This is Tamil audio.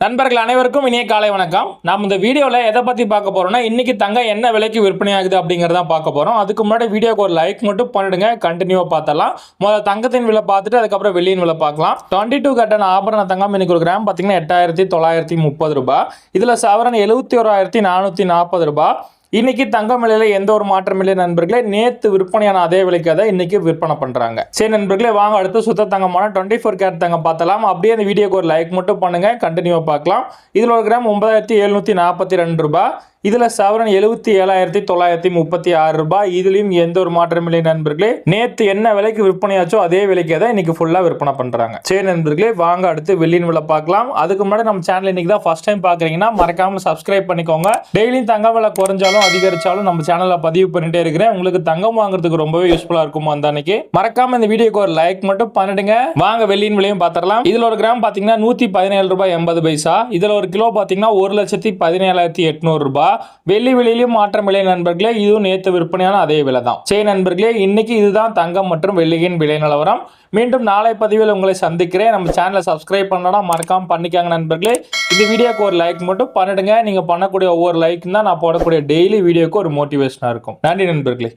நண்பர்கள் அனைவருக்கும் இனிய காலை வணக்கம். நாம் இந்த வீடியோவில் எதை பற்றி பார்க்க போறோம்னா, இன்னைக்கு தங்கம் என்ன விலைக்கு விற்பனை ஆகுது அப்படிங்கிறத பார்க்க போறோம். அதுக்கு முன்னாடி வீடியோக்கு ஒரு லைக் மட்டும் பண்ணிடுங்க, கண்டினியூவாக பார்த்தலாம். முதல்ல தங்கத்தின் விலை பார்த்துட்டு அதுக்கப்புறம் வெள்ளியின் விலை பார்க்கலாம். 22 கட்டன் ஆபரண தங்கம் இன்னைக்கு ஒரு கிராம் பார்த்தீங்கன்னா 8930 ரூபாய். இதில் சவரன் 71,440 ரூபாய். இன்னைக்கு தங்கம் விலையில எந்த ஒரு மாற்றம் இல்லை நண்பர்களே. நேத்து விற்பனையான அதே விலைக்கு தான் இன்னைக்கு விற்பனை பண்றாங்க. சரி நண்பர்களே, வாங்க அடுத்து சுத்த தங்கமான 24 கேரட் தங்கம் பார்த்தலாம். அப்படியே அந்த வீடியோக்கு ஒரு லைக் மட்டும் பண்ணுங்க, கண்டினியூவா பார்க்கலாம். இதுல ஒரு கிராம் 9742 ரூபாய். இதுல சவரன் 77,936 ரூபாய். இதுலயும் எந்த ஒரு மாற்றம் இல்லை நண்பர்களே. நேத்து என்ன விலைக்கு விற்பனையாச்சோ அதே விலைக்கு தான் இன்னைக்கு ஃபுல்லா விற்பனை பண்றாங்க. சரி நண்பர்களே, வாங்க அடுத்து வெள்ளியின் விலை பார்க்கலாம். அதுக்கு முன்னாடி நம்ம சேனல் இன்னைக்கு தான் ஃபர்ஸ்ட் டைம் பாக்குறீங்கன்னா மறக்காம சப்ஸ்கிரைப் பண்ணிக்கோங்க. டெய்லியும் தங்க விலை குறைஞ்சாலும் அதிகரிச்சாலும் நம்ம சேனல்ல பதிவு பண்ணிட்டே இருக்கிறேன். உங்களுக்கு தங்கம் வாங்குறதுக்கு ரொம்பவே யூஸ்ஃபுல்லா இருக்கும். அந்த அன்னைக்கு மறக்காம இந்த வீடியோக்கு ஒரு லைக் மட்டும் பண்ணிடுங்க. வாங்க வெள்ளியின் விலையும் பார்த்துடலாம். இதுல ஒரு கிராம் பாத்தீங்கன்னா 117 ரூபாய் 80 பைசா. இதுல ஒரு கிலோ பாத்தீங்கன்னா 1,17,800 ரூபாய். வெள்ளி விலையிலும் மாற்றம் இல்லை நண்பர்களே. இதுவும் நேற்று விற்பனையான அதே விலை தான். சரி நண்பர்களே, இன்னைக்கு இதுதான் தங்கம் மற்றும் வெள்ளியின் விலை நிலவரம். மீண்டும் நாளை பதிவில் உங்களை சந்திக்கிறேன். நம்ம சேனலை சப்ஸ்கிரைப் பண்ணலாம், மறக்காம பண்ணிக்காங்க நண்பர்களே. இந்த வீடியோக்கு ஒரு லைக் மட்டும் பண்ணிடுங்க. நீங்க பண்ணக்கூடிய ஒவ்வொரு லைக் தான் நான் போடக்கூடிய டெய்லி வீடியோக்கு ஒரு மோட்டிவேஷனா இருக்கும். நன்றி நண்பர்களே.